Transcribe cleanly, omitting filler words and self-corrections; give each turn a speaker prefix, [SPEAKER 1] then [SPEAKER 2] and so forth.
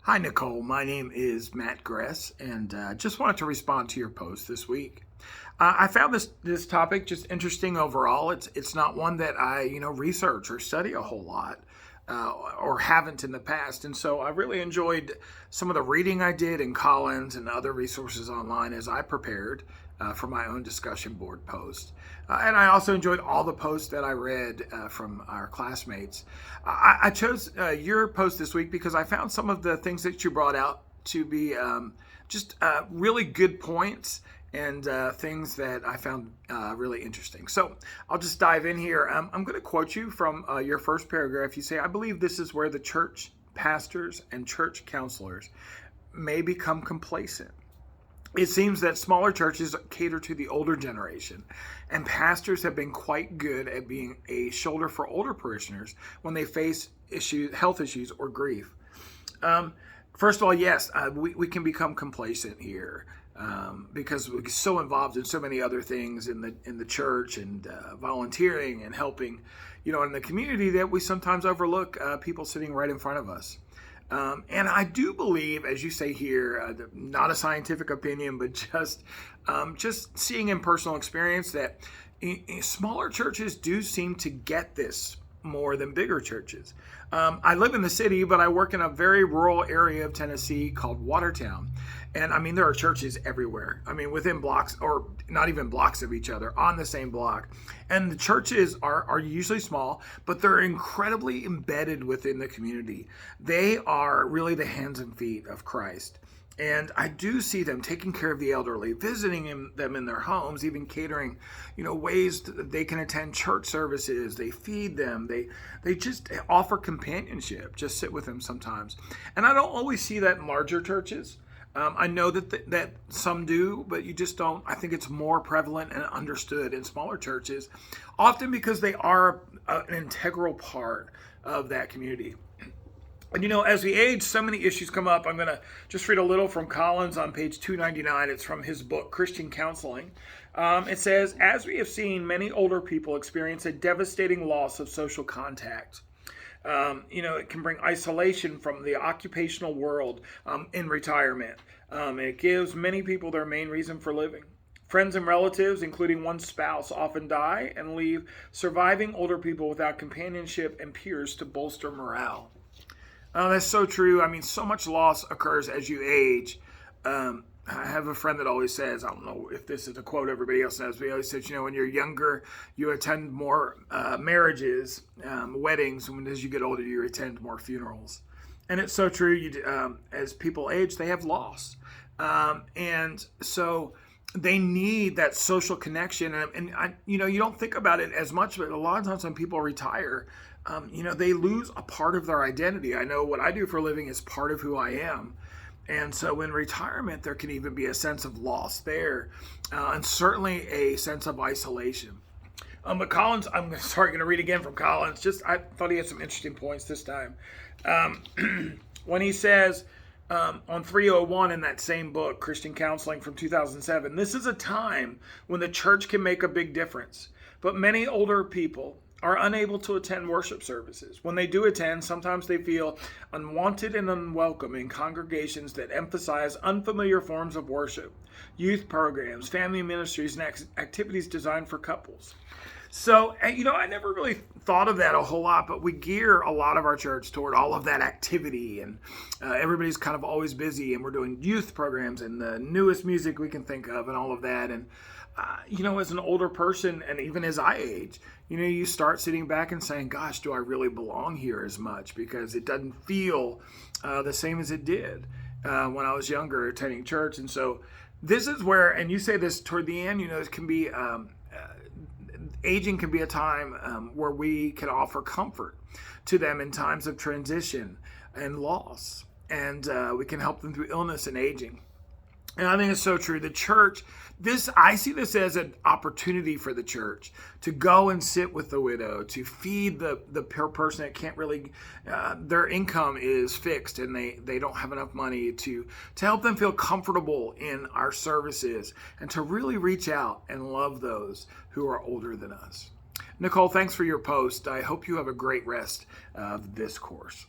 [SPEAKER 1] Hi, Nicole. My name is Matt Gress, and just wanted to respond to your post this week. I found this topic just interesting overall. It's not one that I research or study a whole lot, or haven't in the past, and so I really enjoyed some of the reading I did in Collins and other resources online as I prepared for my own discussion board post. And I also enjoyed all the posts that I read from our classmates. I chose your post this week because I found some of the things that you brought out to be just really good points and things that I found really interesting. So I'll just dive in here. I'm going to quote you from your first paragraph. You say, "I believe this is where the church pastors and church counselors may become complacent. It seems that smaller churches cater to the older generation, and pastors have been quite good at being a shoulder for older parishioners when they face health issues, or grief." First of all, yes, we can become complacent here because we're so involved in so many other things in the church and volunteering and helping, in the community, that we sometimes overlook people sitting right in front of us. And I do believe, as you say here, not a scientific opinion, but just seeing in personal experience that smaller churches do seem to get this more than bigger churches. I live in the city, but I work in a very rural area of Tennessee called Watertown. And I mean, there are churches everywhere. I mean, within blocks, or not even blocks of each other, on the same block. And the churches are usually small, but they're incredibly embedded within the community. They are really the hands and feet of Christ. And I do see them taking care of the elderly, visiting them in their homes, even catering, ways that they can attend church services. They feed them. They just offer companionship, just sit with them sometimes. And I don't always see that in larger churches. I know that some do, but you just don't. I think it's more prevalent and understood in smaller churches, often because they are an integral part of that community. And as we age, so many issues come up. I'm going to just read a little from Collins on page 299. It's from his book, Christian Counseling. It says, "As we have seen, many older people experience a devastating loss of social contact. It can bring isolation from the occupational world in retirement. It gives many people their main reason for living. Friends and relatives, including one's spouse, often die and leave surviving older people without companionship and peers to bolster morale." That's so true. I mean, so much loss occurs as you age. I have a friend that always says, I don't know if this is a quote everybody else knows, but he always says, when you're younger, you attend more marriages, weddings, and as you get older, you attend more funerals. And it's so true. As people age, they have loss. And so they need that social connection. You don't think about it as much, but a lot of times when people retire, they lose a part of their identity. I know what I do for a living is part of who I am. And so in retirement, there can even be a sense of loss there, and certainly a sense of isolation. But Collins, I'm going to read again from Collins. I thought he had some interesting points this time. When he says on 301 in that same book, Christian Counseling from 2007, "This is a time when the church can make a big difference, but many older people are unable to attend worship services. When they do attend, sometimes they feel unwanted and unwelcome in congregations that emphasize unfamiliar forms of worship, youth programs, family ministries, and activities designed for couples." So, I never really thought of that a whole lot, but we gear a lot of our church toward all of that activity, and everybody's kind of always busy, and we're doing youth programs and the newest music we can think of and all of that. And, as an older person, and even as I age, you start sitting back and saying, gosh, do I really belong here as much? Because it doesn't feel the same as it did when I was younger attending church. And so this is where, and you say this toward the end, it can be, aging can be a time where we can offer comfort to them in times of transition and loss. And we can help them through illness and aging. And I think it's so true. The church, I see this as an opportunity for the church to go and sit with the widow, to feed the person that can't really, their income is fixed and they don't have enough money, to help them feel comfortable in our services, and to really reach out and love those who are older than us. Nicole, thanks for your post. I hope you have a great rest of this course.